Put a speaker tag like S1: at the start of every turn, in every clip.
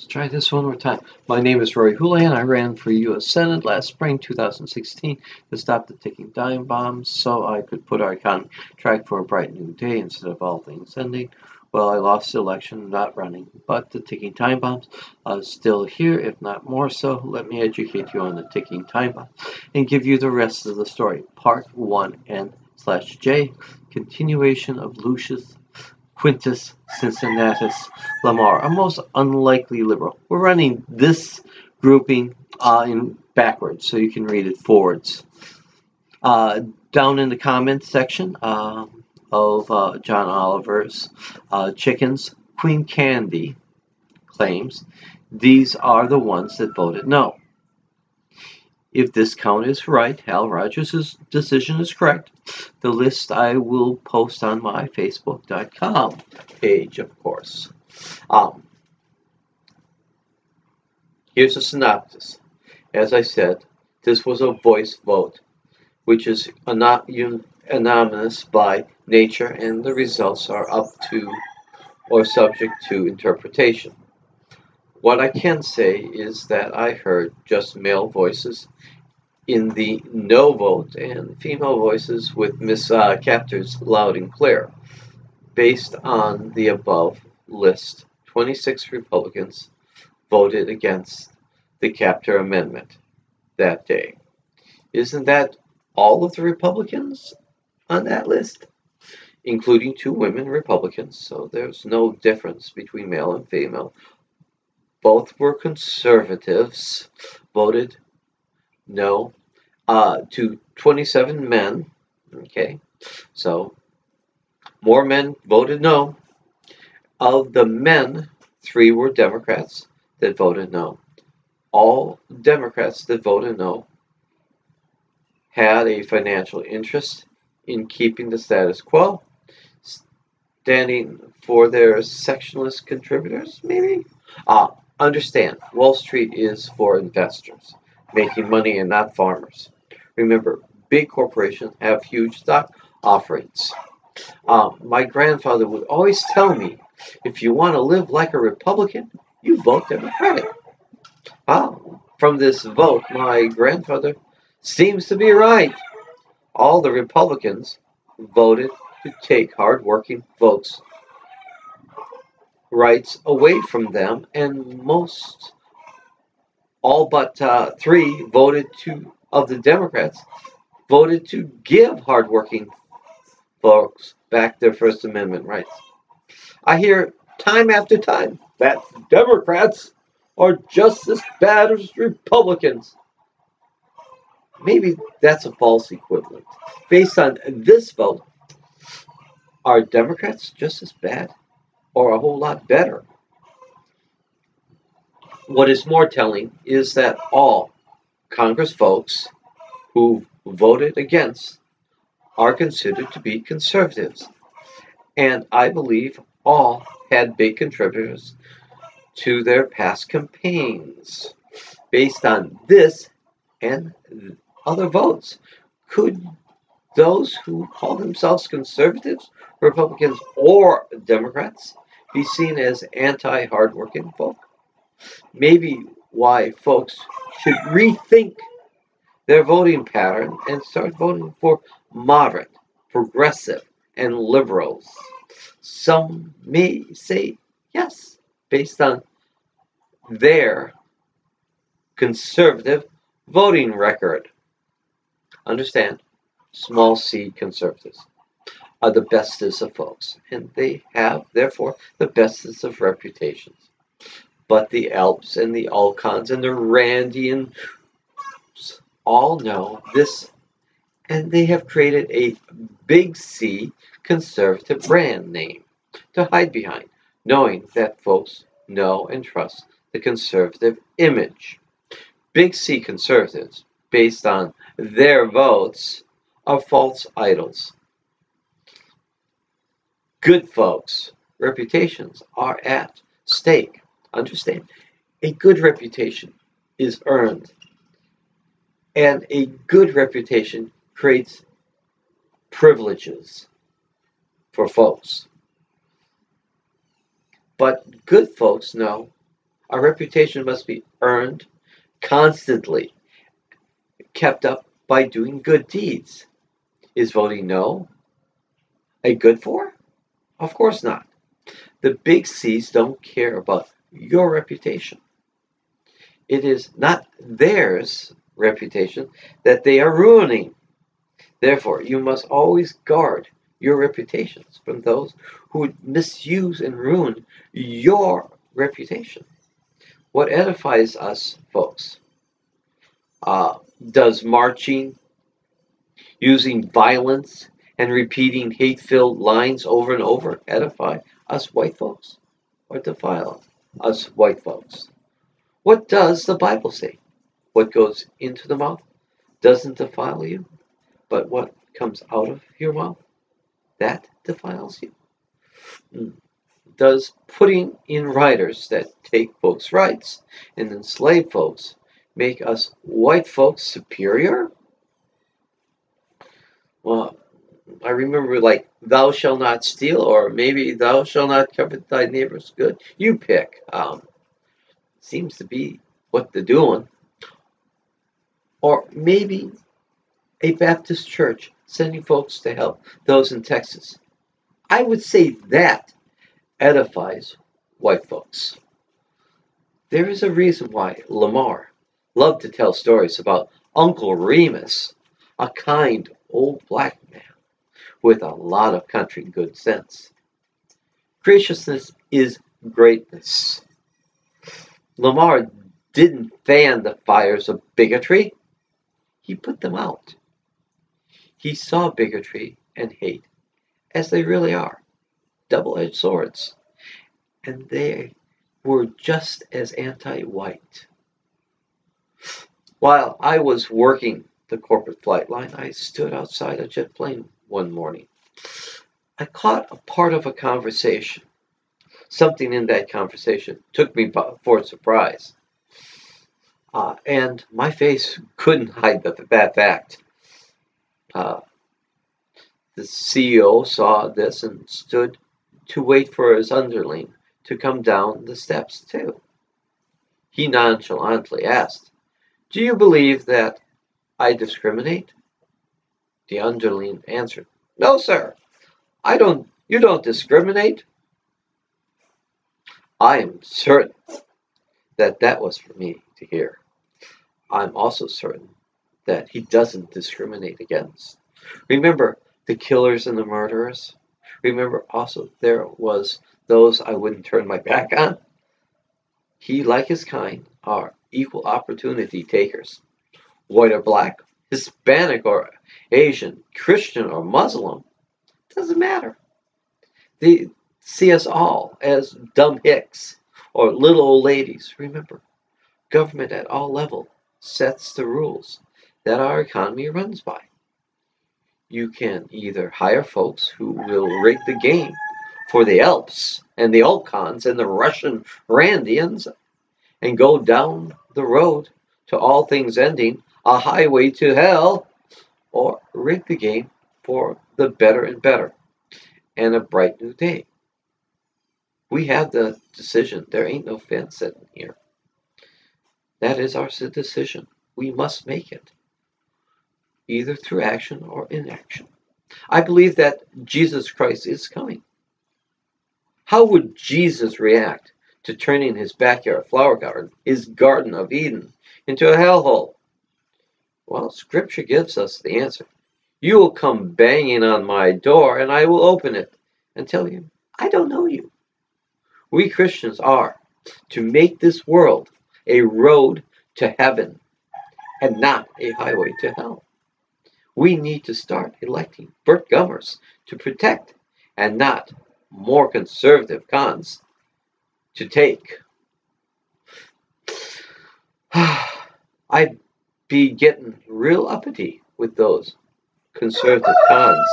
S1: Let's try this one more time. My name is Rory Houlihan. I ran for U.S. Senate last spring, 2016, to stop the ticking time bombs so I could put our economy on track for a bright new day instead of all things ending. Well, I lost the election, not running, but the ticking time bombs are still here, if not more so. Let me educate you on the ticking time bomb and give you the rest of the story. Part 1N/J, continuation of Lucius Quintus Cincinnatus Lamar, a most unlikely liberal. We're running this grouping in backwards, so you can read it forwards. Down in the comments section of John Oliver's Chickens, Queen Candy claims these are the ones that voted no. If this count is right, Hal Rogers' decision is correct. The list I will post on my Facebook.com page, of course. Here's a synopsis. As I said, this was a voice vote, which is anonymous by nature, and the results are up to or subject to interpretation. What I can say is that I heard just male voices in the no vote and female voices with Miss Captors loud and clear. Based on the above list, 26 Republicans voted against the Captor Amendment that day. Isn't that all of the Republicans on that list? Including 2 women Republicans, so there's no difference between male and female. Both were conservatives, voted no to 27 men. Okay, so more men voted no. Of the men, 3 were Democrats that voted no. All Democrats that voted no had a financial interest in keeping the status quo, standing for their sectionalist contributors, maybe? Understand, Wall Street is for investors, making money and not farmers. Remember, big corporations have huge stock offerings. My grandfather would always tell me, if you want to live like a Republican, you vote Democratic. From this vote, my grandfather seems to be right. All the Republicans voted to take hardworking folks' rights away from them, and all but 3 of the Democrats voted to give hardworking folks back their First Amendment rights. I hear time after time that Democrats are just as bad as Republicans. Maybe that's a false equivalent. Based on this vote, are Democrats just as bad or a whole lot better? What is more telling is that all Congress folks who voted against are considered to be conservatives. And I believe all had big contributors to their past campaigns. Based on this and other votes, could those who call themselves conservatives, Republicans, or Democrats be seen as anti-hardworking folk? Maybe why folks should rethink their voting pattern and start voting for moderate, progressive, and liberals. Some may say yes, based on their conservative voting record. Understand, small c conservatives are the bestest of folks, and they have, therefore, the bestest of reputations. But the Alps and the Alcons and the Randians all know this, and they have created a big C conservative brand name to hide behind, knowing that folks know and trust the conservative image. Big C conservatives, based on their votes, are false idols. Good folks' reputations are at stake. Understand, a good reputation is earned, and a good reputation creates privileges for folks. But good folks know Our reputation must be earned constantly, kept up by doing good deeds. Is voting no a good for? Of course not. The big C's don't care about your reputation. It is not theirs reputation that they are ruining. Therefore, you must always guard your reputations from those who would misuse and ruin your reputation. What edifies us, folks? Does marching, using violence, and repeating hate-filled lines over and over edify us white folks or defile us white folks? What does the Bible say? What goes into the mouth doesn't defile you, but what comes out of your mouth, that defiles you. Does putting in riders that take folks' rights and enslave folks make us white folks superior? Well, I remember like thou shalt not steal, or maybe thou shalt not covet thy neighbor's good. You pick. Seems to be what they're doing. Or maybe a Baptist church sending folks to help those in Texas. I would say that edifies white folks. There is a reason why Lamar loved to tell stories about Uncle Remus, a kind old black man with a lot of country good sense. Graciousness is greatness. Lamar didn't fan the fires of bigotry, he put them out. He saw bigotry and hate as they really are, double-edged swords, and they were just as anti-white. While I was working the corporate flight line, I stood outside a jet plane one morning. I caught a part of a conversation. Something in that conversation took me for a surprise. And my face couldn't hide that fact. Uh, the CEO saw this and stood to wait for his underling to come down the steps too. He nonchalantly asked, "Do you believe that I discriminate?" The underling answered, "No, sir. You don't discriminate." I am certain that that was for me to hear. I'm also certain that he doesn't discriminate against. Remember the killers and the murderers? Remember also there was those I wouldn't turn my back on? He, like his kind, are equal opportunity takers. White or black, Hispanic or Asian, Christian or Muslim, doesn't matter. They see us all as dumb hicks or little old ladies. Remember, government at all levels sets the rules that our economy runs by. You can either hire folks who will rig the game for the Alps and the Alcons and the Russian Randians and go down the road to all things ending a highway to hell, or rig the game for the better and better and a bright new day. We have the decision. There ain't no fence sitting here. That is our decision. We must make it, either through action or inaction. I believe that Jesus Christ is coming. How would Jesus react to turning his backyard flower garden, his Garden of Eden, into a hellhole? Well, Scripture gives us the answer. You will come banging on my door, and I will open it and tell you, I don't know you. We Christians are to make this world a road to heaven and not a highway to hell. We need to start electing Burt Gummers to protect and not more conservative cons to take. I'd be getting real uppity with those conservative cons.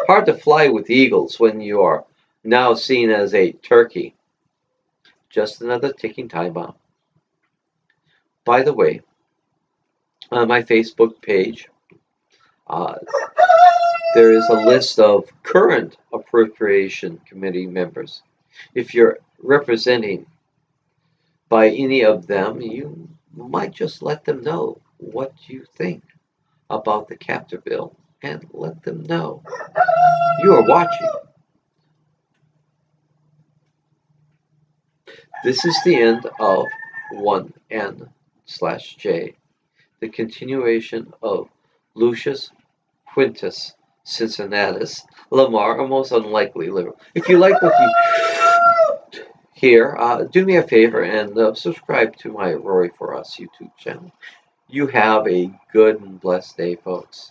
S1: Hard to fly with eagles when you are now seen as a turkey. Just another ticking time bomb. By the way, on my Facebook page, uh, there is a list of current Appropriation Committee members. If you're representing by any of them, you might just let them know what you think about the captor bill and let them know you are watching. This is the end of 1N/J, the continuation of Lucius Quintus Cincinnatus Lamar, a most unlikely liberal. If you like what you hear, do me a favor and subscribe to my Rory for Us YouTube channel. You have a good and blessed day, folks.